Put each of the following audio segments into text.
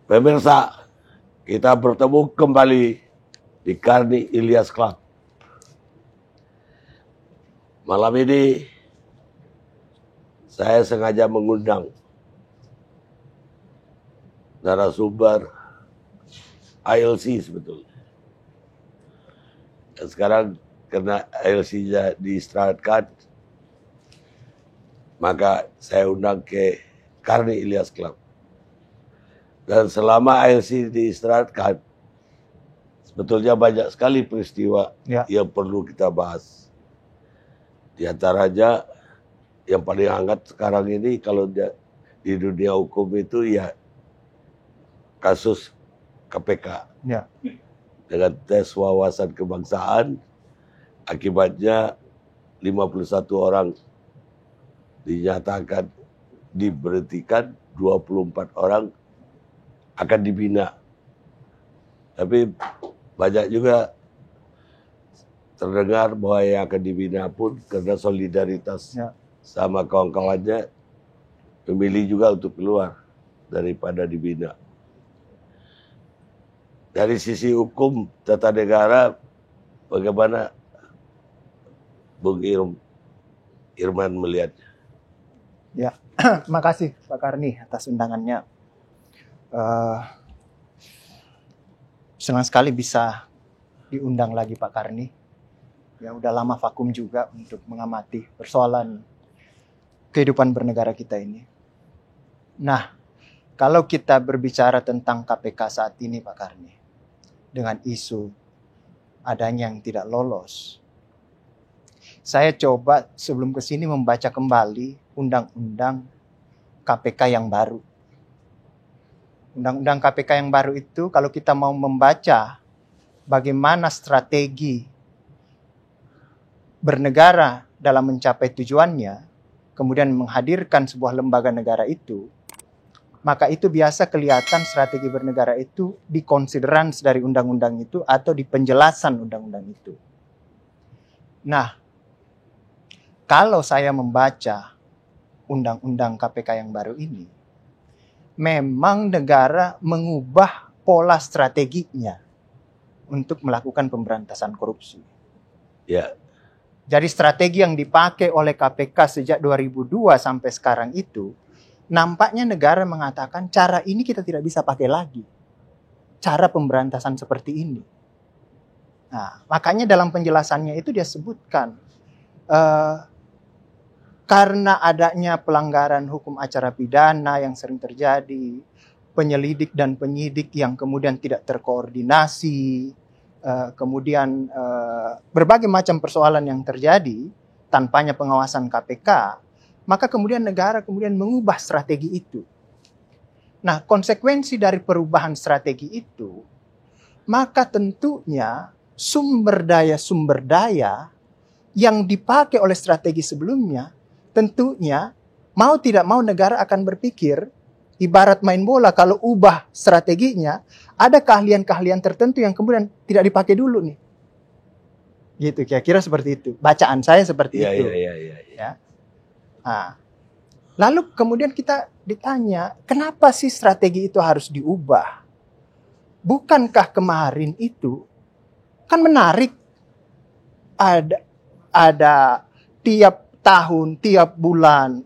Pemirsa, kita bertemu kembali di Karni Ilyas Club. Malam ini saya sengaja mengundang narasumber ILC sebetulnya. Dan sekarang karena ILC-nya diistirahatkan, maka saya undang ke Karni Ilyas Club. Dan selama ILC diistirahatkan, sebetulnya banyak sekali peristiwa yang perlu kita bahas. Di antaranya yang paling hangat sekarang ini kalau di dunia hukum itu ya kasus KPK. Ya. Dengan tes wawasan kebangsaan, akibatnya 51 orang dinyatakan diberhentikan, 24 orang akan dibina. Tapi banyak juga terdengar bahwa yang akan dibina pun karena solidaritas sama kawan-kawannya memilih juga untuk keluar daripada dibina. Dari sisi hukum tata negara, bagaimana Bung Irman melihatnya? Ya, makasih Pak Karni atas undangannya. Senang sekali bisa diundang lagi Pak Karni. Ya udah lama vakum juga untuk mengamati persoalan kehidupan bernegara kita ini. Nah, kalau kita berbicara tentang KPK saat ini Pak Karni, dengan isu adanya yang tidak lolos, saya coba sebelum kesini membaca kembali undang-undang KPK yang baru. Undang-undang KPK yang baru itu kalau kita mau membaca bagaimana strategi bernegara dalam mencapai tujuannya, kemudian menghadirkan sebuah lembaga negara itu, maka itu biasa kelihatan strategi bernegara itu di considerance dari undang-undang itu atau di penjelasan undang-undang itu. Nah, kalau saya membaca undang-undang KPK yang baru ini, memang negara mengubah pola strateginya untuk melakukan pemberantasan korupsi. Ya. Jadi strategi yang dipakai oleh KPK sejak 2002 sampai sekarang itu, nampaknya negara mengatakan cara ini kita tidak bisa pakai lagi. Cara pemberantasan seperti ini. Nah, makanya dalam penjelasannya itu dia sebutkan, karena adanya pelanggaran hukum acara pidana yang sering terjadi, penyelidik dan penyidik yang kemudian tidak terkoordinasi, kemudian berbagai macam persoalan yang terjadi tanpanya pengawasan KPK, maka kemudian negara kemudian mengubah strategi itu. Nah, konsekuensi dari perubahan strategi itu, maka tentunya sumber daya yang dipakai oleh strategi sebelumnya, tentunya mau tidak mau negara akan berpikir, ibarat main bola, kalau ubah strateginya, ada keahlian-keahlian tertentu yang kemudian tidak dipakai dulu nih. Gitu, kira-kira seperti itu. Bacaan saya seperti itu. Ya. Nah, lalu kemudian kita ditanya, kenapa sih strategi itu harus diubah? Bukankah kemarin itu kan menarik, ada tiap tahun, tiap bulan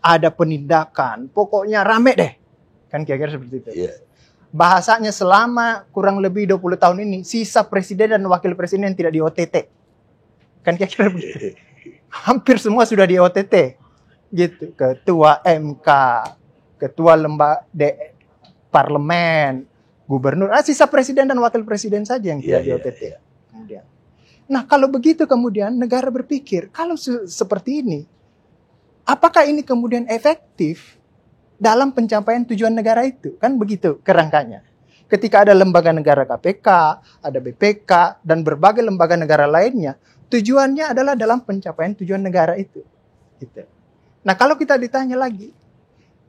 ada penindakan, pokoknya rame deh. Kan kira-kira seperti itu. Yeah. Bahasanya selama kurang lebih 20 tahun ini, sisa presiden dan wakil presiden yang tidak di OTT. Kan kira-kira begitu. Hampir semua sudah di OTT. Gitu. Ketua MK, ketua lembaga parlemen, gubernur, sisa presiden dan wakil presiden saja yang tidak di OTT. Kemudian. Nah, kalau begitu kemudian negara berpikir, kalau seperti ini, apakah ini kemudian efektif dalam pencapaian tujuan negara itu? Kan begitu kerangkanya. Ketika ada lembaga negara KPK, ada BPK, dan berbagai lembaga negara lainnya, tujuannya adalah dalam pencapaian tujuan negara itu. Gitu. Nah, kalau kita ditanya lagi,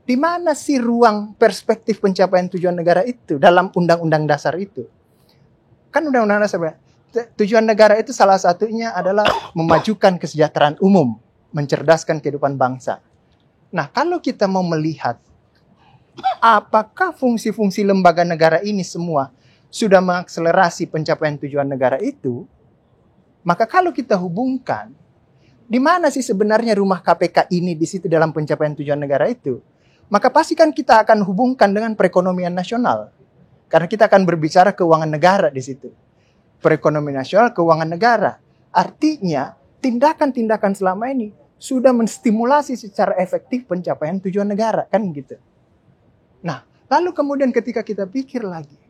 Di mana sih ruang perspektif pencapaian tujuan negara itu dalam undang-undang dasar itu? Kan undang-undang dasar, tujuan negara itu salah satunya adalah memajukan kesejahteraan umum, mencerdaskan kehidupan bangsa. Nah, kalau kita mau melihat apakah fungsi-fungsi lembaga negara ini semua sudah mengakselerasi pencapaian tujuan negara itu, maka kalau kita hubungkan, di mana sih sebenarnya rumah KPK ini di situ dalam pencapaian tujuan negara itu? Maka pasti kan kita akan hubungkan dengan perekonomian nasional. Karena kita akan berbicara keuangan negara di situ. Perekonomian nasional, keuangan negara. Artinya, tindakan-tindakan selama ini sudah menstimulasi secara efektif pencapaian tujuan negara. Kan gitu. Nah, lalu kemudian ketika kita pikir lagi,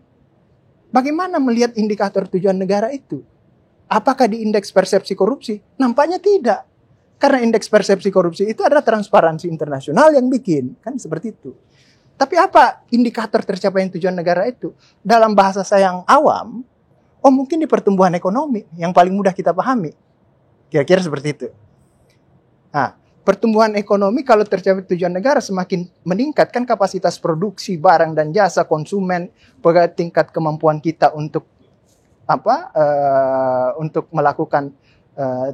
bagaimana melihat indikator tujuan negara itu? Apakah di indeks persepsi korupsi? Nampaknya tidak. Karena indeks persepsi korupsi itu adalah Transparansi Internasional yang bikin. Kan seperti itu. Tapi apa indikator tercapaian tujuan negara itu? Dalam bahasa saya yang awam, mungkin di pertumbuhan ekonomi yang paling mudah kita pahami. Kira-kira seperti itu. Nah, pertumbuhan ekonomi kalau tercapai tujuan negara semakin meningkat, kan kapasitas produksi barang dan jasa konsumen, tingkat kemampuan kita untuk untuk melakukan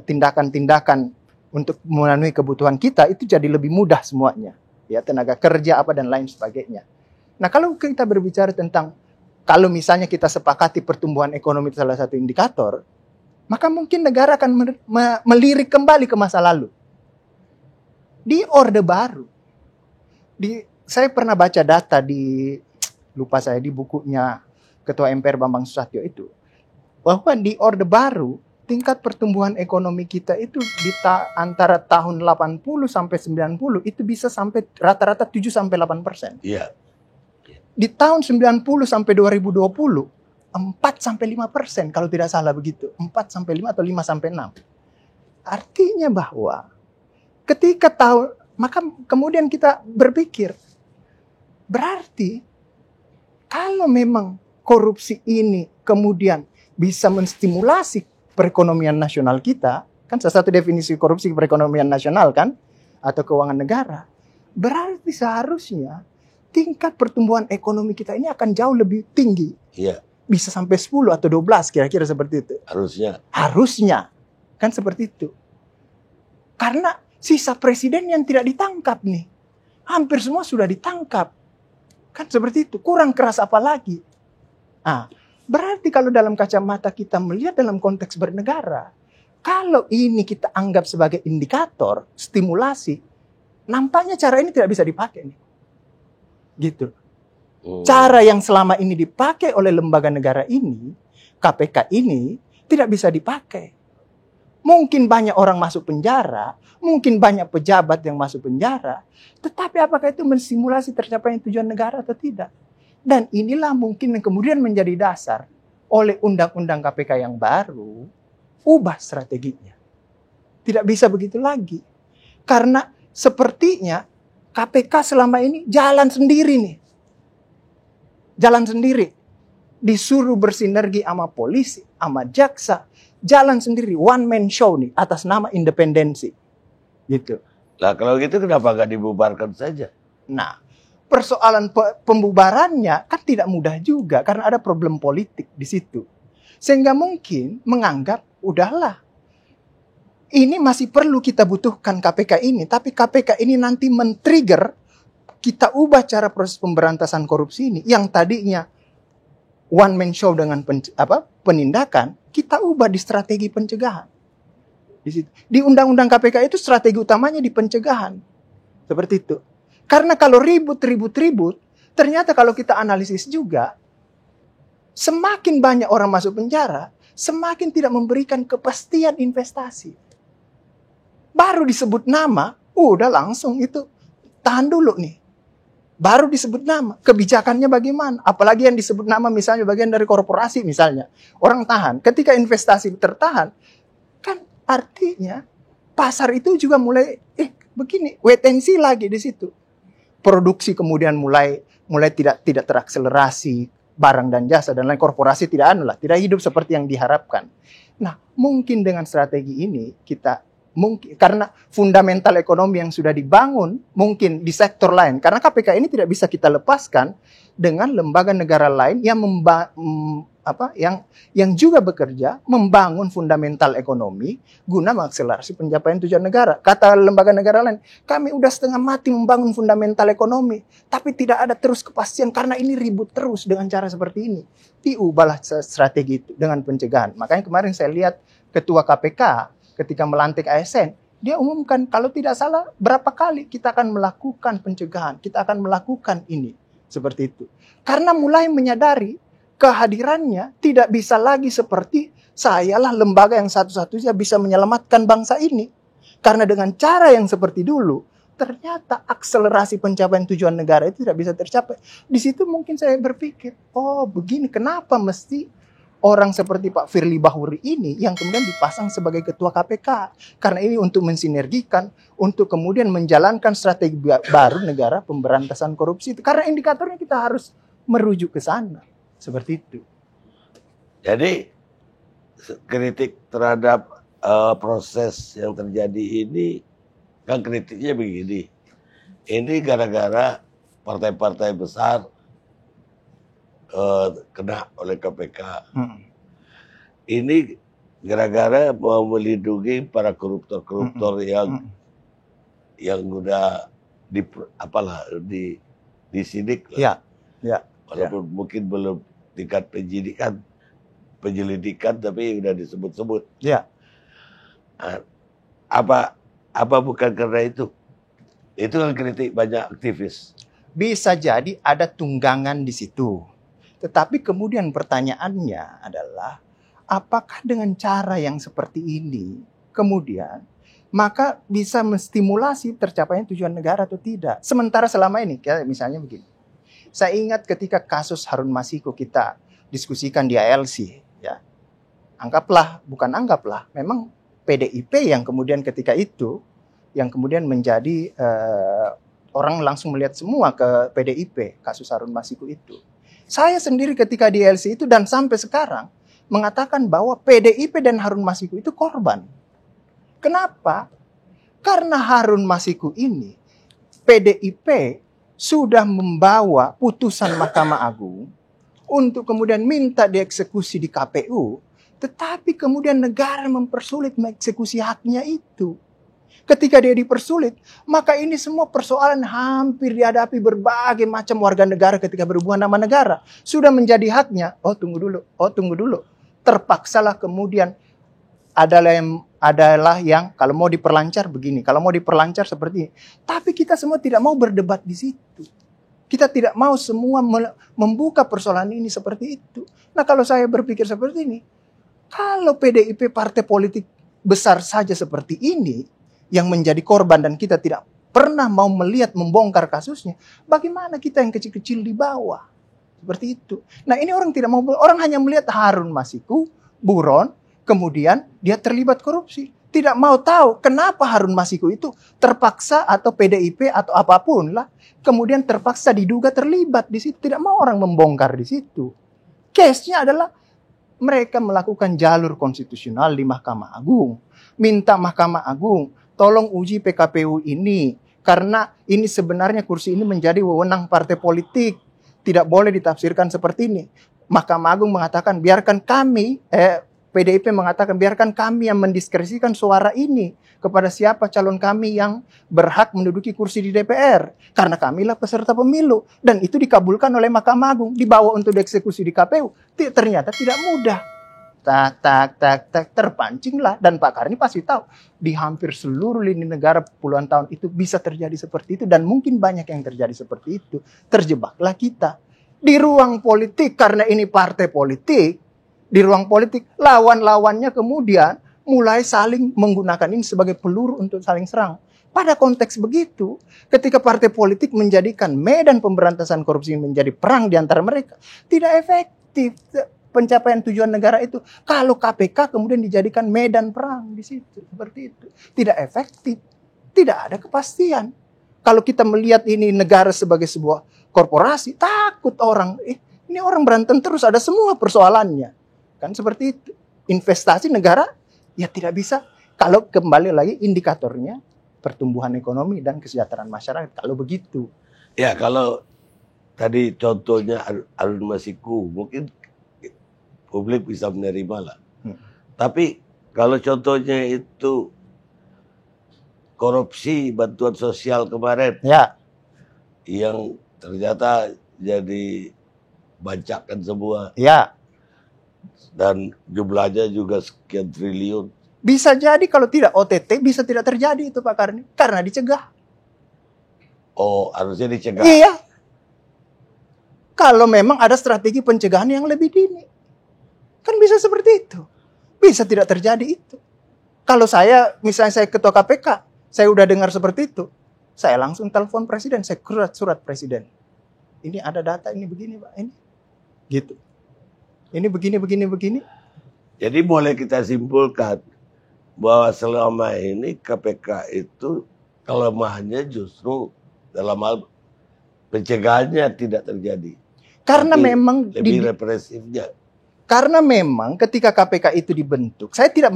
tindakan-tindakan untuk memenuhi kebutuhan kita itu jadi lebih mudah semuanya. Ya, tenaga kerja dan lain sebagainya. Nah, kalau kita berbicara tentang kalau misalnya kita sepakati pertumbuhan ekonomi itu salah satu indikator, maka mungkin negara akan melirik kembali ke masa lalu. Di Orde Baru. Saya pernah baca data di bukunya Ketua MPR Bambang Susatyo itu, bahwa di Orde Baru tingkat pertumbuhan ekonomi kita itu antara tahun 80 sampai 90 itu bisa sampai rata-rata 7 sampai 8%. Iya. Di tahun 90 sampai 2020 4 sampai 5% kalau tidak salah begitu. 4 sampai 5 atau 5 sampai 6. Artinya bahwa ketika maka kemudian kita berpikir, berarti kalau memang korupsi ini kemudian bisa menstimulasi perekonomian nasional kita, kan salah satu definisi korupsi perekonomian nasional kan, atau keuangan negara, berarti seharusnya tingkat pertumbuhan ekonomi kita ini akan jauh lebih tinggi. Iya. Bisa sampai 10 atau 12 kira-kira seperti itu. Harusnya. Kan seperti itu. Karena sisa presiden yang tidak ditangkap nih. Hampir semua sudah ditangkap. Kan seperti itu. Kurang keras apa lagi? Berarti kalau dalam kacamata kita melihat dalam konteks bernegara, kalau ini kita anggap sebagai indikator, stimulasi, nampaknya cara ini tidak bisa dipakai nih. Gitu. Cara yang selama ini dipakai oleh lembaga negara ini, KPK ini, tidak bisa dipakai. Mungkin banyak orang masuk penjara, mungkin banyak pejabat yang masuk penjara, tetapi apakah itu menstimulasi tercapainya tujuan negara atau tidak? Dan inilah mungkin yang kemudian menjadi dasar oleh undang-undang KPK yang baru, ubah strateginya. Tidak bisa begitu lagi. Karena sepertinya KPK selama ini jalan sendiri nih. Jalan sendiri. Disuruh bersinergi sama polisi, sama jaksa. Jalan sendiri, one man show nih, atas nama independensi. Gitu. Nah, kalau gitu kenapa nggak dibubarkan saja? Nah, persoalan pembubarannya kan tidak mudah juga karena ada problem politik di situ. Sehingga mungkin menganggap udahlah. Ini masih perlu kita butuhkan KPK ini, tapi KPK ini nanti men-trigger kita ubah cara proses pemberantasan korupsi ini yang tadinya one man show dengan penindakan, kita ubah di strategi pencegahan. Di undang-undang KPK itu strategi utamanya di pencegahan. Seperti itu. Karena kalau ribut, ternyata kalau kita analisis juga, semakin banyak orang masuk penjara, semakin tidak memberikan kepastian investasi. Baru disebut nama, udah langsung itu, tahan dulu nih. Baru disebut nama, kebijakannya bagaimana? Apalagi yang disebut nama misalnya bagian dari korporasi misalnya. Orang tahan, ketika investasi tertahan, kan artinya pasar itu juga mulai, begini, wait and see lagi di situ. Produksi kemudian mulai tidak terakselerasi, barang dan jasa dan lain, korporasi tidak hidup seperti yang diharapkan. Nah, mungkin dengan strategi ini kita mungkin karena fundamental ekonomi yang sudah dibangun mungkin di sektor lain. Karena KPK ini tidak bisa kita lepaskan dengan lembaga negara lain yang yang juga bekerja membangun fundamental ekonomi guna mengakselerasi pencapaian tujuan negara. Kata lembaga negara lain, kami udah setengah mati membangun fundamental ekonomi, tapi tidak ada terus kepastian karena ini ribut terus dengan cara seperti ini. Diubahlah strategi itu dengan pencegahan. Makanya kemarin saya lihat Ketua KPK ketika melantik ASN, dia umumkan kalau tidak salah berapa kali kita akan melakukan pencegahan, kita akan melakukan ini. Seperti itu. Karena mulai menyadari kehadirannya tidak bisa lagi seperti sayalah lembaga yang satu-satunya bisa menyelamatkan bangsa ini. Karena dengan cara yang seperti dulu, ternyata akselerasi pencapaian tujuan negara itu tidak bisa tercapai. Di situ mungkin saya berpikir, oh begini kenapa mesti orang seperti Pak Firly Bahuri ini yang kemudian dipasang sebagai ketua KPK. Karena ini untuk mensinergikan, untuk kemudian menjalankan strategi baru negara pemberantasan korupsi itu. Karena indikatornya kita harus merujuk ke sana. Seperti itu. Jadi kritik terhadap proses yang terjadi ini, kan kritiknya begini. Ini gara-gara partai-partai besar kena oleh KPK. Ini gara-gara mau melindungi para koruptor-koruptor yang udah disidik lah. Walaupun mungkin belum tingkat penyelidikan tapi udah disebut-sebut. Apa bukan karena itu? Itu kan kritik banyak aktivis. Bisa jadi ada tunggangan di situ. Tetapi kemudian pertanyaannya adalah, apakah dengan cara yang seperti ini, kemudian, maka bisa menstimulasi tercapainya tujuan negara atau tidak? Sementara selama ini, misalnya begini. Saya ingat ketika kasus Harun Masiku kita diskusikan di ALC. Ya. Anggaplah, memang PDIP yang kemudian ketika itu, yang kemudian menjadi orang langsung melihat semua ke PDIP, kasus Harun Masiku itu. Saya sendiri ketika di LC itu dan sampai sekarang mengatakan bahwa PDIP dan Harun Masiku itu korban. Kenapa? Karena Harun Masiku ini, PDIP sudah membawa putusan Mahkamah Agung untuk kemudian minta dieksekusi di KPU, tetapi kemudian negara mempersulit mengeksekusi haknya itu. Ketika dia dipersulit, maka ini semua persoalan hampir dihadapi berbagai macam warga negara ketika berhubungan sama negara. Sudah menjadi haknya. Oh tunggu dulu. Terpaksalah kemudian adalah yang kalau mau diperlancar begini, kalau mau diperlancar seperti ini. Tapi kita semua tidak mau berdebat di situ. Kita tidak mau semua membuka persoalan ini seperti itu. Nah kalau saya berpikir seperti ini, kalau PDIP partai politik besar saja seperti ini, yang menjadi korban dan kita tidak pernah mau melihat membongkar kasusnya, bagaimana kita yang kecil-kecil di bawah? Seperti itu. Nah ini orang tidak mau, orang hanya melihat Harun Masiku, buron, kemudian dia terlibat korupsi. Tidak mau tahu kenapa Harun Masiku itu terpaksa atau PDIP atau apapun lah, kemudian terpaksa diduga terlibat di situ. Tidak mau orang membongkar di situ. Case-nya adalah mereka melakukan jalur konstitusional di Mahkamah Agung. Minta Mahkamah Agung, tolong uji PKPU ini. Karena ini sebenarnya kursi ini menjadi wewenang partai politik. Tidak boleh ditafsirkan seperti ini. Mahkamah Agung mengatakan biarkan kami, PDIP mengatakan biarkan kami yang mendiskresikan suara ini kepada siapa calon kami yang berhak menduduki kursi di DPR. Karena kamilah peserta pemilu. Dan itu dikabulkan oleh Mahkamah Agung. Dibawa untuk dieksekusi di KPU. Ternyata tidak mudah. Terpancinglah. Dan Pak Karni pasti tahu. Di hampir seluruh lini negara puluhan tahun itu bisa terjadi seperti itu. Dan mungkin banyak yang terjadi seperti itu. Terjebaklah kita. Di ruang politik, karena ini partai politik. Di ruang politik, lawan-lawannya kemudian mulai saling menggunakan ini sebagai peluru untuk saling serang. Pada konteks begitu, ketika partai politik menjadikan medan pemberantasan korupsi menjadi perang di antara mereka, tidak efektif pencapaian tujuan negara itu. Kalau KPK kemudian dijadikan medan perang di situ, seperti itu, tidak efektif, tidak ada kepastian. Kalau kita melihat ini negara sebagai sebuah korporasi, takut orang, ini orang berantem terus, ada semua persoalannya. Kan seperti itu. Investasi negara ya tidak bisa Kalau kembali lagi indikatornya pertumbuhan ekonomi dan kesejahteraan masyarakat. Kalau begitu. Ya, kalau tadi contohnya Harun Masiku, mungkin publik bisa menerima lah. Tapi kalau contohnya itu korupsi bantuan sosial kemarin, Ya, yang ternyata jadi bancakan semua, ya. dan jumlahnya juga sekian triliun. Bisa jadi kalau tidak OTT bisa tidak terjadi itu Pak Karni karena dicegah. Oh, harusnya dicegah. Iya. Kalau memang ada strategi pencegahan yang lebih dini. Kan bisa seperti itu. Bisa tidak terjadi itu. Kalau misalnya saya ketua KPK, saya udah dengar seperti itu, saya langsung telepon presiden, saya surat presiden. Ini ada data, ini begini Pak, ini. Gitu. Ini begini. Jadi boleh kita simpulkan bahwa selama ini KPK itu kelemahannya justru dalam hal pencegahannya tidak terjadi. Karena tapi memang lebih represifnya. Karena memang ketika KPK itu dibentuk, saya tidak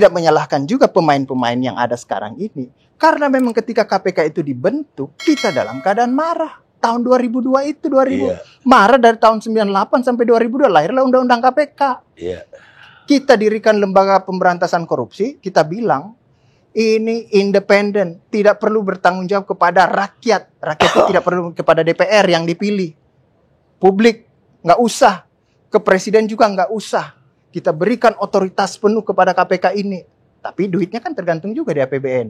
menyalahkan juga pemain-pemain yang ada sekarang ini. Karena memang ketika KPK itu dibentuk, kita dalam keadaan marah. Tahun 2002 itu, Iya. marah dari tahun 98 sampai 2002, lahirlah Undang-Undang KPK. Iya. Kita dirikan lembaga pemberantasan korupsi, kita bilang, ini independen, tidak perlu bertanggung jawab kepada rakyat. Rakyat itu tidak perlu kepada DPR yang dipilih. Publik, nggak usah. Ke presiden juga nggak usah. Kita berikan otoritas penuh kepada KPK ini. Tapi duitnya kan tergantung juga di APBN.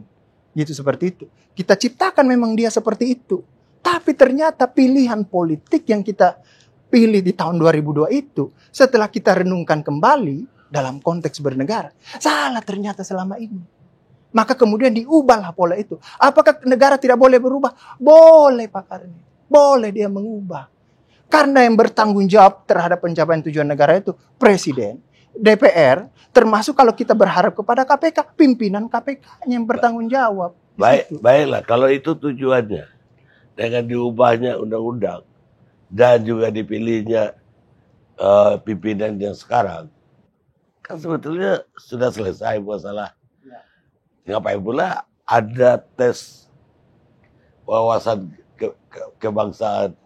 Gitu seperti itu. Kita ciptakan memang dia seperti itu. Tapi ternyata pilihan politik yang kita pilih di tahun 2002 itu, setelah kita renungkan kembali dalam konteks bernegara, salah ternyata selama ini. Maka kemudian diubahlah pola itu. Apakah negara tidak boleh berubah? Boleh Pak Karni. Boleh dia mengubah. Karena yang bertanggung jawab terhadap pencapaian tujuan negara itu presiden, DPR, termasuk kalau kita berharap kepada KPK, pimpinan KPK yang bertanggung jawab. Baiklah, kalau itu tujuannya dengan diubahnya undang-undang dan juga dipilihnya pimpinan yang sekarang, kan sebetulnya sudah selesai masalah. Ngapain pula ada tes wawasan kebangsaan?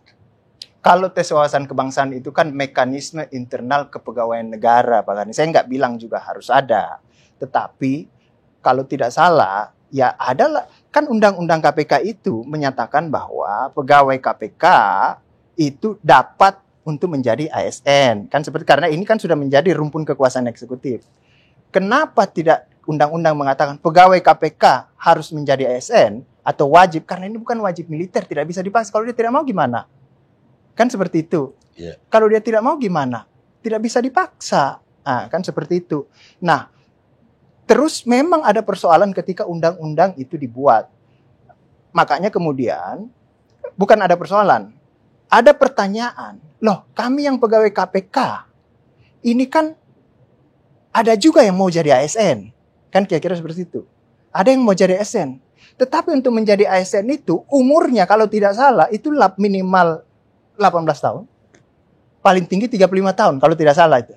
Kalau tes wawasan kebangsaan itu kan mekanisme internal kepegawaian negara, Pak Karni. Saya nggak bilang juga harus ada. Tetapi kalau tidak salah, ya adalah kan undang-undang KPK itu menyatakan bahwa pegawai KPK itu dapat untuk menjadi ASN. Kan seperti karena ini kan sudah menjadi rumpun kekuasaan eksekutif. Kenapa tidak undang-undang mengatakan pegawai KPK harus menjadi ASN atau wajib? Karena ini bukan wajib militer, tidak bisa dipaksa. Kalau dia tidak mau gimana? Kan seperti itu. Yeah. Kalau dia tidak mau gimana? Tidak bisa dipaksa. Kan seperti itu. Nah, terus memang ada persoalan ketika undang-undang itu dibuat. Makanya kemudian, bukan ada persoalan. Ada pertanyaan. Loh, kami yang pegawai KPK, ini kan ada juga yang mau jadi ASN. Kan kira-kira seperti itu. Ada yang mau jadi ASN. Tetapi untuk menjadi ASN itu, umurnya kalau tidak salah, itu minimal 18 tahun. Paling tinggi 35 tahun kalau tidak salah itu.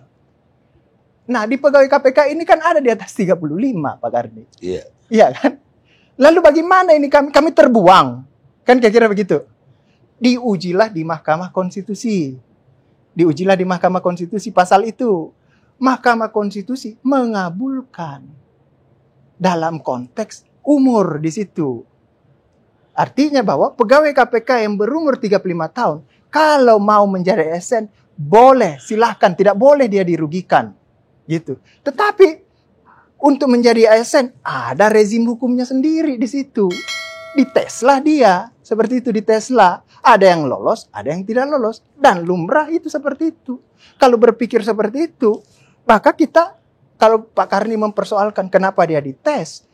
Nah, di pegawai KPK ini kan ada di atas 35, Pak Karni. Iya. Iya kan? Lalu bagaimana ini kami terbuang? Kan kira-kira begitu. Diujilah di Mahkamah Konstitusi. Diujilah di Mahkamah Konstitusi pasal itu. Mahkamah Konstitusi mengabulkan dalam konteks umur di situ. Artinya bahwa pegawai KPK yang berumur 35 tahun kalau mau menjadi ASN, boleh, silahkan. Tidak boleh dia dirugikan. Gitu. Tetapi, untuk menjadi ASN, ada rezim hukumnya sendiri di situ. Diteslah dia. Seperti itu, diteslah. Ada yang lolos, ada yang tidak lolos. Dan lumrah itu seperti itu. Kalau berpikir seperti itu, maka kita, kalau Pak Karni mempersoalkan kenapa dia dites,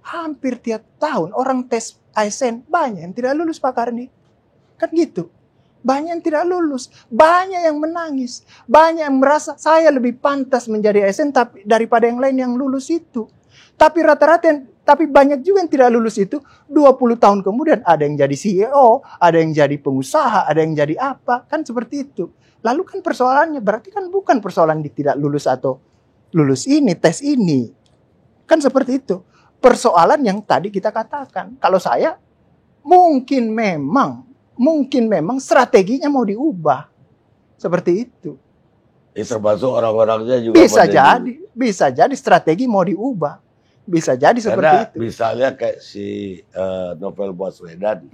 hampir tiap tahun orang tes ASN, banyak yang tidak lulus Pak Karni. Kan gitu. Banyak yang tidak lulus, banyak yang menangis, banyak yang merasa saya lebih pantas menjadi ASN daripada yang lain yang lulus itu. Tapi rata-rata, tapi banyak juga yang tidak lulus itu, 20 tahun kemudian ada yang jadi CEO, ada yang jadi pengusaha, ada yang jadi apa, kan seperti itu. Lalu kan persoalannya berarti kan bukan persoalan di tidak lulus atau lulus ini, tes ini. Kan seperti itu. Persoalan yang tadi kita katakan. Kalau saya, mungkin memang strateginya mau diubah. Seperti itu. Termasuk orang-orangnya juga. Bisa jadi strategi mau diubah. Bisa jadi seperti karena itu. Misalnya kayak si Novel Baswedan.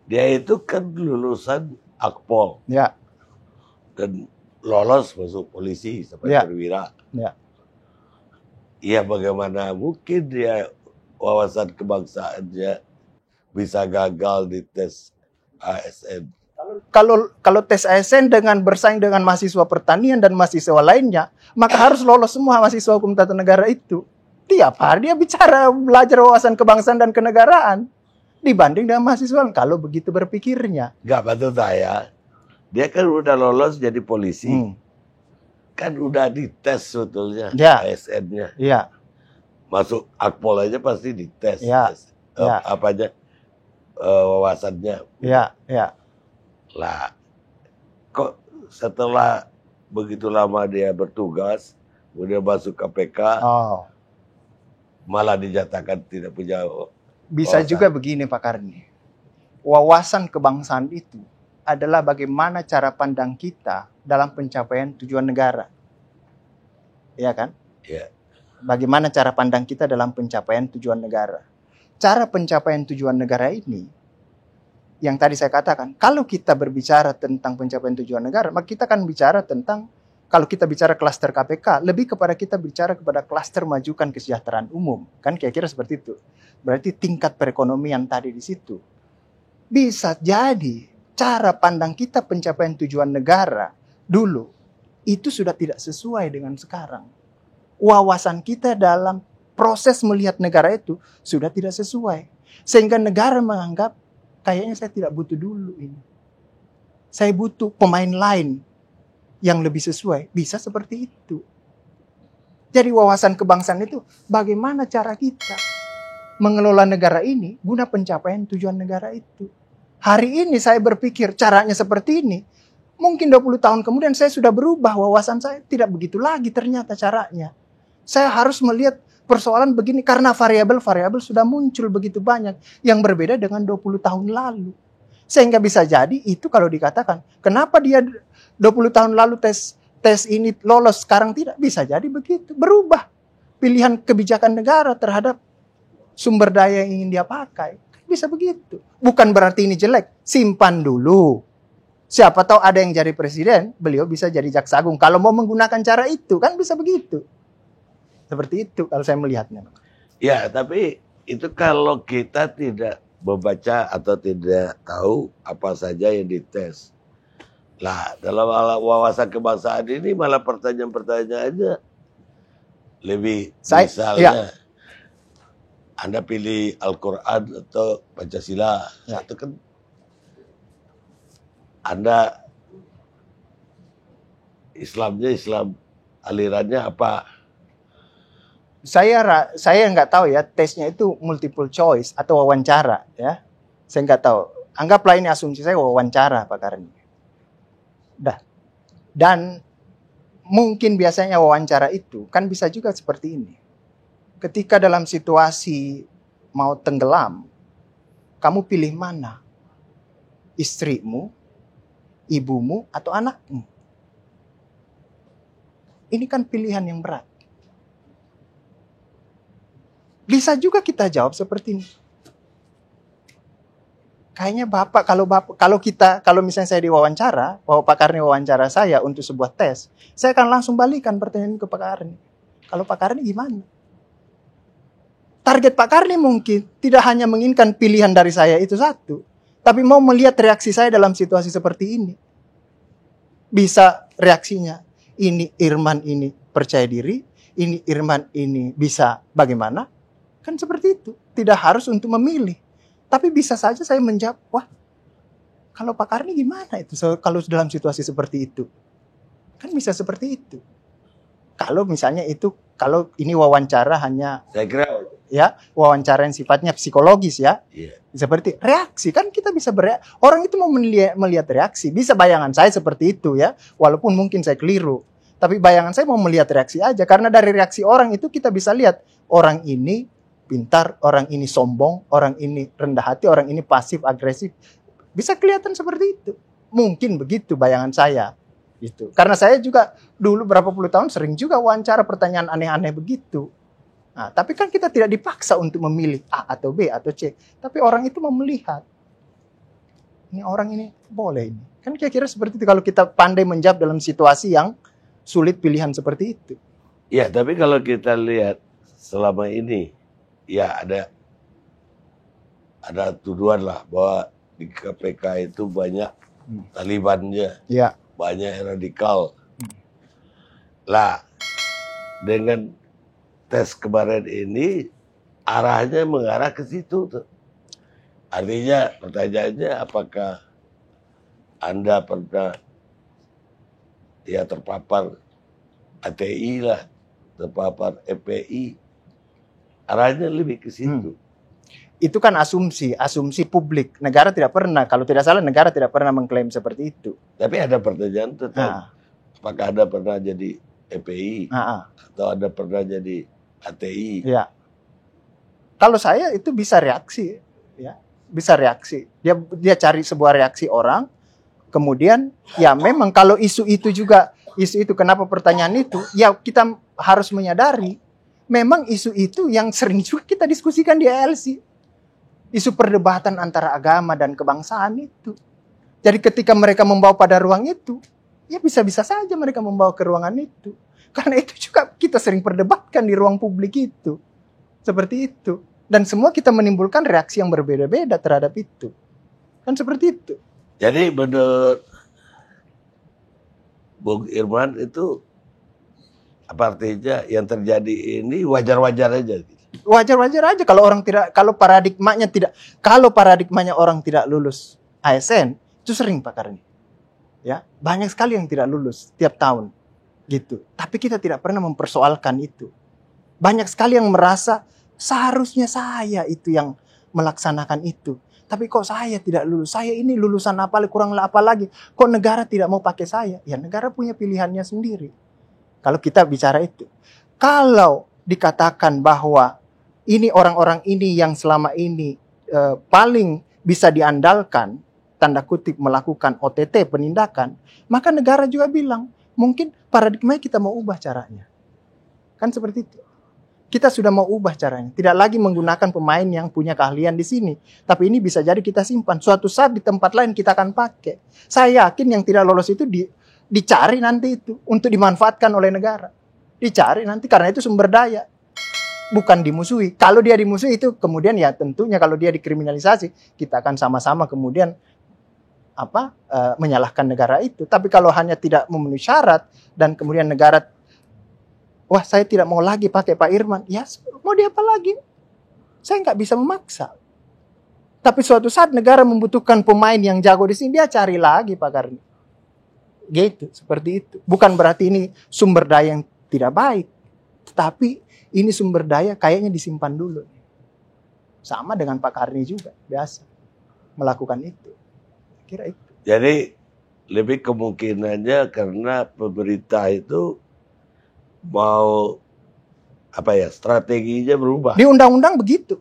Dia itu kan lulusan Akpol. Ya. Dan lolos masuk polisi sampai perwira. Ya. Iya, bagaimana mungkin dia wawasan kebangsaannya bisa gagal di tes ASN. Kalau tes ASN dengan bersaing dengan mahasiswa pertanian dan mahasiswa lainnya, maka harus lolos semua mahasiswa hukum tata negara itu. Tiap hari dia belajar wawasan kebangsaan dan kenegaraan. Dibanding dengan mahasiswa, kalau begitu berpikirnya. Nggak, betul saya. Dia kan udah lolos jadi polisi. Kan udah dites sebetulnya ASN-nya. Iya. Masuk Akpol aja pasti dites. Apa aja wawasannya. Iya. Lah, kok setelah begitu lama dia bertugas, kemudian masuk KPK, malah dinyatakan tidak punya bisa juga begini Pak Karni. Wawasan kebangsaan itu adalah bagaimana cara pandang kita dalam pencapaian tujuan negara. Iya kan? Iya. Bagaimana cara pandang kita dalam pencapaian tujuan negara. Cara pencapaian tujuan negara ini, yang tadi saya katakan, kalau kita berbicara tentang pencapaian tujuan negara, maka kita akan bicara tentang, kalau kita bicara klaster KPK, lebih kepada kita bicara kepada klaster majukan kesejahteraan umum. Kan kira-kira seperti itu. Berarti tingkat perekonomian tadi di situ. Bisa jadi cara pandang kita pencapaian tujuan negara dulu itu sudah tidak sesuai dengan sekarang. Wawasan kita dalam proses melihat negara itu sudah tidak sesuai. Sehingga negara menganggap kayaknya saya tidak butuh dulu ini. Saya butuh pemain lain yang lebih sesuai. Bisa seperti itu. Jadi wawasan kebangsaan itu bagaimana cara kita mengelola negara ini guna pencapaian tujuan negara itu. Hari ini saya berpikir caranya seperti ini. Mungkin 20 tahun kemudian saya sudah berubah. Wawasan saya tidak begitu lagi ternyata caranya. Saya harus melihat persoalan begini karena variabel-variabel sudah muncul begitu banyak yang berbeda dengan 20 tahun lalu. Sehingga bisa jadi itu kalau dikatakan, kenapa dia 20 tahun lalu tes ini lolos, sekarang tidak? Bisa jadi begitu. Berubah pilihan kebijakan negara terhadap sumber daya yang ingin dia pakai. Bisa begitu. Bukan berarti ini jelek. Simpan dulu. Siapa tahu ada yang jadi presiden, beliau bisa jadi jaksa agung. Kalau mau menggunakan cara itu, kan bisa begitu. Seperti itu kalau saya melihatnya. Ya, tapi itu kalau kita tidak membaca atau tidak tahu apa saja yang dites. Lah, dalam wawasan kebangsaan ini malah pertanyaan-pertanyaannya lebih misalnya Anda pilih Al-Quran atau Pancasila. Itu kan Anda Islamnya Islam alirannya apa? Saya nggak tahu ya, tesnya itu multiple choice atau wawancara ya. Saya nggak tahu. Anggaplah ini asumsi saya wawancara Pak Karni. Dan mungkin biasanya wawancara itu kan bisa juga seperti ini. Ketika dalam situasi mau tenggelam, kamu pilih mana? Istrimu, ibumu, atau anakmu? Ini kan pilihan yang berat. Bisa juga kita jawab seperti ini. Kayaknya kalau misalnya saya diwawancara, Pak Karni wawancara saya untuk sebuah tes, saya akan langsung balikan pertanyaan ke Pak Karni. Kalau Pak Karni gimana? Target Pak Karni mungkin tidak hanya menginginkan pilihan dari saya itu satu, tapi mau melihat reaksi saya dalam situasi seperti ini. Bisa reaksinya, ini Irman ini percaya diri, ini Irman ini bisa bagaimana? Kan seperti itu. Tidak harus untuk memilih. Tapi bisa saja saya menjawab, wah, kalau Pak Karni gimana itu kalau dalam situasi seperti itu? Kan bisa seperti itu. Kalau misalnya itu, kalau ini wawancara hanya, saya kira ya, wawancara yang sifatnya psikologis ya. Seperti reaksi, kan kita bisa orang itu mau melihat reaksi. Bisa bayangan saya seperti itu ya, walaupun mungkin saya keliru. Tapi bayangan saya mau melihat reaksi aja. Karena dari reaksi orang itu kita bisa lihat. Orang ini pintar, orang ini sombong, orang ini rendah hati, orang ini pasif, agresif. Bisa kelihatan seperti itu. Mungkin begitu bayangan saya. Gitu. Karena saya juga dulu berapa puluh tahun sering juga wawancara pertanyaan aneh-aneh begitu. Nah, tapi kan kita tidak dipaksa untuk memilih A atau B atau C. Tapi orang itu mau melihat. Ini orang ini boleh ini. Kan kira-kira seperti itu kalau kita pandai menjawab dalam situasi yang sulit pilihan seperti itu. Ya, tapi kalau kita lihat selama ini, ya ada tuduhan lah bahwa di KPK itu banyak Talibannya, Ya. banyak yang radikal. Lah, dengan tes kemarin ini arahnya mengarah ke situ tuh. Artinya pertanyaannya apakah Anda pernah ya terpapar ATI lah, terpapar EPI, arahnya lebih ke situ. Itu kan asumsi publik. Negara tidak pernah, kalau tidak salah negara tidak pernah mengklaim seperti itu. Tapi ada pertanyaan tetap, apakah Anda pernah jadi EPI atau Anda pernah jadi ATI? Ya. Kalau saya itu bisa reaksi, ya. Bisa reaksi. Dia cari sebuah reaksi orang, kemudian ya memang kalau isu itu kenapa pertanyaan itu, ya kita harus menyadari memang isu itu yang sering juga kita diskusikan di ALC. Isu perdebatan antara agama dan kebangsaan itu. Jadi ketika mereka membawa pada ruang itu, ya bisa-bisa saja mereka membawa ke ruangan itu. Karena itu juga kita sering perdebatkan di ruang publik itu. Seperti itu. Dan semua kita menimbulkan reaksi yang berbeda-beda terhadap itu. Kan seperti itu. Jadi menurut Bung Irman itu apa artinya yang terjadi ini wajar-wajar aja? Wajar-wajar aja kalau paradigmanya orang tidak lulus ASN, itu sering Pak Karni. Ya, banyak sekali yang tidak lulus tiap tahun. Gitu. Tapi kita tidak pernah mempersoalkan itu. Banyak sekali yang merasa seharusnya saya itu yang melaksanakan itu. Tapi kok saya tidak lulus? Saya ini lulusan apa, kurang apa lagi? Kok negara tidak mau pakai saya? Ya negara punya pilihannya sendiri. Kalau kita bicara itu. Kalau dikatakan bahwa ini orang-orang ini yang selama ini paling bisa diandalkan, tanda kutip melakukan OTT penindakan, maka negara juga bilang, mungkin paradigma kita mau ubah caranya. Kan seperti itu. Kita sudah mau ubah caranya. Tidak lagi menggunakan pemain yang punya keahlian di sini. Tapi ini bisa jadi kita simpan. Suatu saat di tempat lain kita akan pakai. Saya yakin yang tidak lolos itu dicari nanti itu. Untuk dimanfaatkan oleh negara. Dicari nanti karena itu sumber daya. Bukan dimusuhi. Kalau dia dimusuhi itu kemudian ya tentunya kalau dia dikriminalisasi. Kita akan sama-sama kemudian menyalahkan negara itu. Tapi kalau hanya tidak memenuhi syarat. Dan kemudian negara, wah saya tidak mau lagi pakai Pak Irman. Ya mau dia apa lagi? Saya nggak bisa memaksa. Tapi suatu saat negara membutuhkan pemain yang jago di sini, dia cari lagi Pak Karni. Gitu, seperti itu. Bukan berarti ini sumber daya yang tidak baik. Tetapi ini sumber daya kayaknya disimpan dulu. Sama dengan Pak Karni juga, biasa. Melakukan itu. Kira itu. Jadi lebih kemungkinannya karena pemerintah itu mau strateginya berubah. Di undang-undang begitu.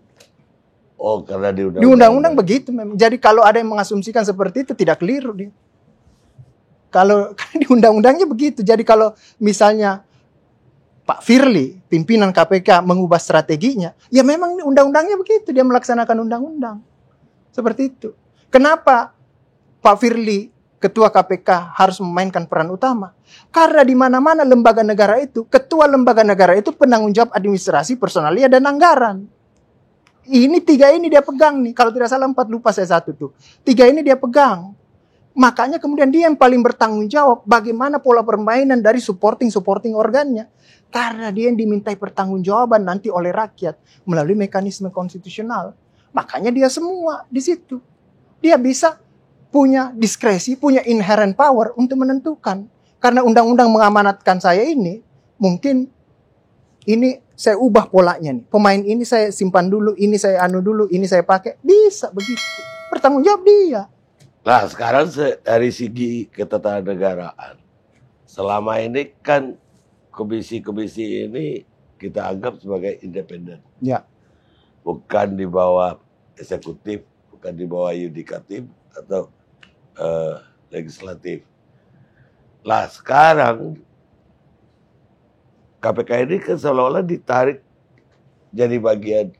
Oh, karena di undang-undang begitu memang. Jadi kalau ada yang mengasumsikan seperti itu tidak keliru dia. Kalau di undang-undangnya begitu. Jadi kalau misalnya Pak Firly, pimpinan KPK mengubah strateginya, ya memang undang-undangnya begitu, dia melaksanakan undang-undang. Seperti itu. Kenapa Pak Firly, ketua KPK harus memainkan peran utama? Karena di mana-mana lembaga negara itu, ketua lembaga negara itu penanggung jawab administrasi, personalia, dan anggaran. Ini 3 ini dia pegang nih. Kalau tidak salah 4, lupa saya 1 tuh. 3 ini dia pegang. Makanya kemudian dia yang paling bertanggung jawab bagaimana pola permainan dari supporting organnya. Karena dia yang dimintai pertanggungjawaban nanti oleh rakyat melalui mekanisme konstitusional. Makanya dia semua di situ. Dia bisa punya diskresi, punya inherent power untuk menentukan. Karena undang-undang mengamanatkan saya ini, mungkin ini saya ubah polanya nih. Pemain ini saya simpan dulu, ini saya dulu, ini saya pakai. Bisa begitu. Bertanggung jawab dia. Nah sekarang dari segi ketatanegaraan, selama ini kan komisi-komisi ini kita anggap sebagai independen. Ya. Bukan di bawah eksekutif, bukan di bawah yudikatif atau legislatif. Lah sekarang KPK ini kan seolah-olah ditarik jadi bagian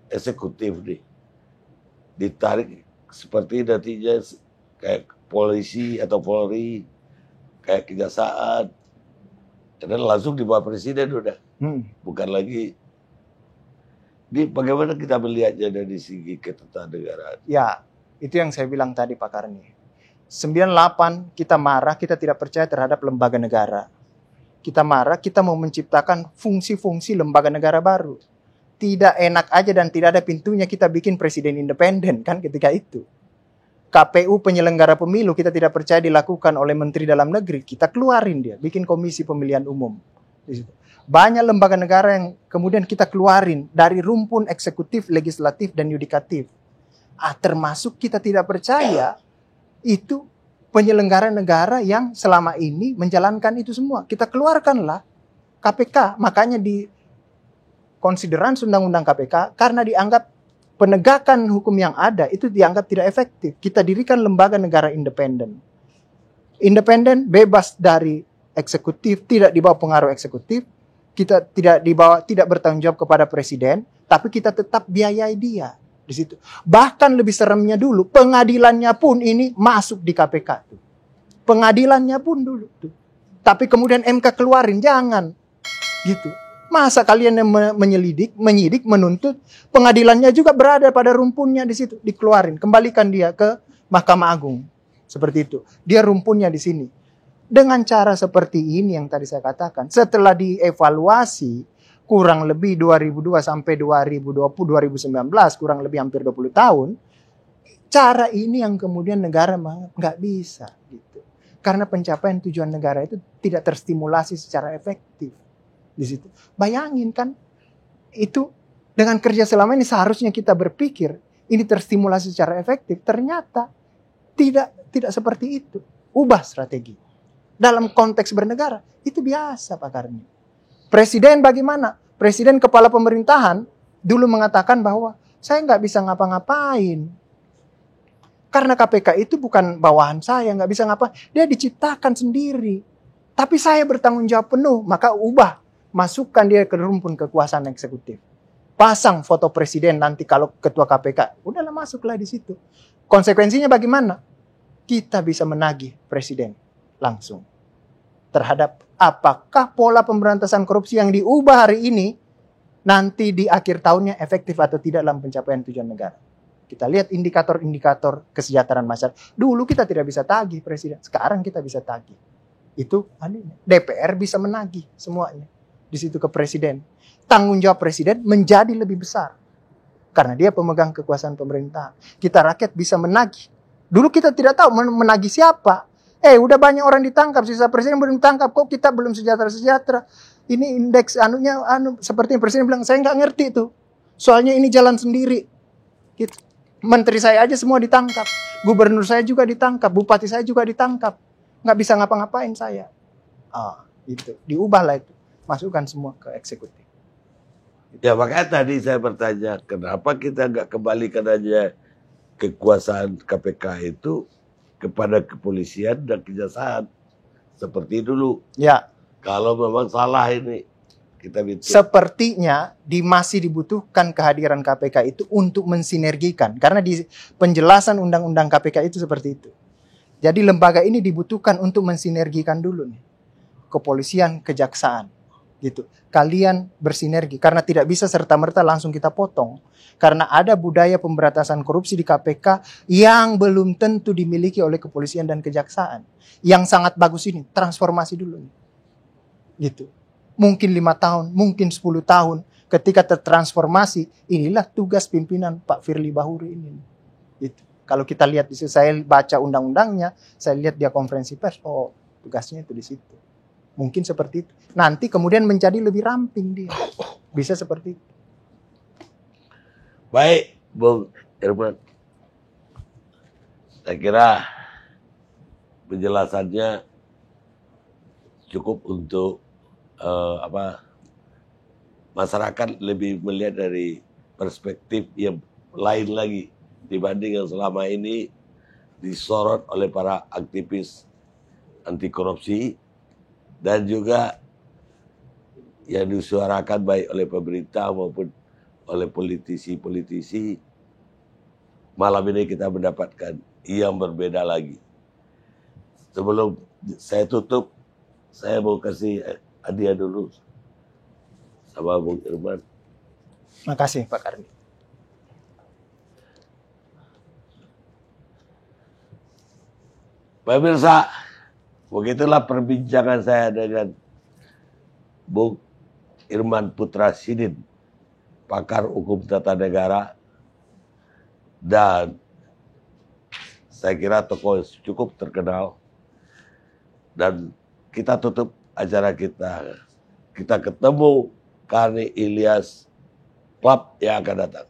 eksekutif nih. Ditarik seperti nantinya kayak polisi atau Polri, kayak kejaksaan. Dan langsung di bawah presiden udah. Bukan lagi. Ini bagaimana kita melihatnya dari segi ketatanegaraan? Ya, itu yang saya bilang tadi Pak Karni. 98 kita marah, kita tidak percaya terhadap lembaga negara. Kita marah, kita mau menciptakan fungsi-fungsi lembaga negara baru. Tidak enak aja dan tidak ada pintunya kita bikin presiden independen kan ketika itu. KPU penyelenggara pemilu kita tidak percaya dilakukan oleh Menteri Dalam Negeri. Kita keluarin dia, bikin komisi pemilihan umum. Di situ. Banyak lembaga negara yang kemudian kita keluarin dari rumpun eksekutif, legislatif, dan yudikatif. Termasuk kita tidak percaya itu penyelenggara negara yang selama ini menjalankan itu semua. Kita keluarkanlah KPK. Makanya di konsideran undang-undang KPK karena dianggap penegakan hukum yang ada itu dianggap tidak efektif. Kita dirikan lembaga negara independen. Independen, bebas dari eksekutif, tidak di bawah pengaruh eksekutif. Kita tidak bertanggung jawab kepada presiden, tapi kita tetap biayai dia di situ. Bahkan lebih seremnya dulu, pengadilannya pun ini masuk di KPK tuh. Pengadilannya pun dulu tuh. Tapi kemudian MK keluarin, jangan gitu. Masa kalian yang menyidik, menuntut, pengadilannya juga berada pada rumpunnya di situ, dikeluarin, kembalikan dia ke Mahkamah Agung. Seperti itu. Dia rumpunnya di sini. Dengan cara seperti ini yang tadi saya katakan, setelah dievaluasi kurang lebih 2002 sampai 2019, kurang lebih hampir 20 tahun, cara ini yang kemudian negara nggak bisa gitu. Karena pencapaian tujuan negara itu tidak terstimulasi secara efektif di situ. Bayangin kan, itu dengan kerja selama ini seharusnya kita berpikir ini terstimulasi secara efektif, ternyata tidak seperti itu. Ubah strategi. Dalam konteks bernegara, itu biasa Pak Karni. Presiden bagaimana? Presiden kepala pemerintahan dulu mengatakan bahwa saya nggak bisa ngapa-ngapain. Karena KPK itu bukan bawahan saya, nggak bisa ngapa. Dia diciptakan sendiri. Tapi saya bertanggung jawab penuh, maka ubah. Masukkan dia ke rumpun kekuasaan eksekutif. Pasang foto presiden nanti kalau ketua KPK. Udahlah masuklah di situ. Konsekuensinya bagaimana? Kita bisa menagih presiden langsung terhadap apakah pola pemberantasan korupsi yang diubah hari ini nanti di akhir tahunnya efektif atau tidak dalam pencapaian tujuan negara. Kita lihat indikator-indikator kesejahteraan masyarakat. Dulu kita tidak bisa tagih presiden, sekarang kita bisa tagih. Itu DPR bisa menagih semuanya di situ ke presiden. Tanggung jawab presiden menjadi lebih besar karena dia pemegang kekuasaan pemerintah. Kita rakyat bisa menagih. Dulu kita tidak tahu menagih siapa. Udah banyak orang ditangkap, sisa presiden belum ditangkap, kok kita belum sejahtera-sejahtera. Ini indeks seperti presiden bilang, saya nggak ngerti itu. Soalnya ini jalan sendiri. Gitu. Menteri saya aja semua ditangkap, gubernur saya juga ditangkap, bupati saya juga ditangkap. Nggak bisa ngapa-ngapain saya. Itu diubahlah itu, masukkan semua ke eksekutif. Ya makanya tadi saya bertanya, kenapa kita nggak kembalikan aja kekuasaan KPK itu kepada kepolisian dan kejaksaan seperti dulu. Ya. Kalau memang salah ini kita minta. Sepertinya masih dibutuhkan kehadiran KPK itu untuk mensinergikan karena di penjelasan undang-undang KPK itu seperti itu. Jadi lembaga ini dibutuhkan untuk mensinergikan dulu nih. Kepolisian, kejaksaan gitu. Kalian bersinergi karena tidak bisa serta-merta langsung kita potong. Karena ada budaya pemberantasan korupsi di KPK yang belum tentu dimiliki oleh kepolisian dan kejaksaan. Yang sangat bagus ini, transformasi dulu. Gitu. Mungkin 5 tahun, mungkin 10 tahun. Ketika tertransformasi, inilah tugas pimpinan Pak Firly Bahuri ini. Gitu. Kalau kita lihat di situ, saya baca undang-undangnya, saya lihat dia konferensi pers, tugasnya itu di situ. Mungkin seperti itu. Nanti kemudian menjadi lebih ramping dia. Bisa seperti itu. Baik, Bung Irman. Saya kira penjelasannya cukup untuk masyarakat lebih melihat dari perspektif yang lain lagi dibanding yang selama ini disorot oleh para aktivis anti korupsi dan juga yang disuarakan baik oleh pemerintah maupun oleh politisi-politisi. Malam ini kita mendapatkan yang berbeda lagi. Sebelum saya tutup, saya mau kasih hadiah dulu sama Bung Irman. Makasih Pak Karni. Pemirsa, begitulah perbincangan saya dengan Bung Irman Putra Sidin, pakar hukum tata negara, dan saya kira tokoh cukup terkenal. Dan kita tutup acara kita. Kita ketemu Karni Ilyas Club yang akan datang.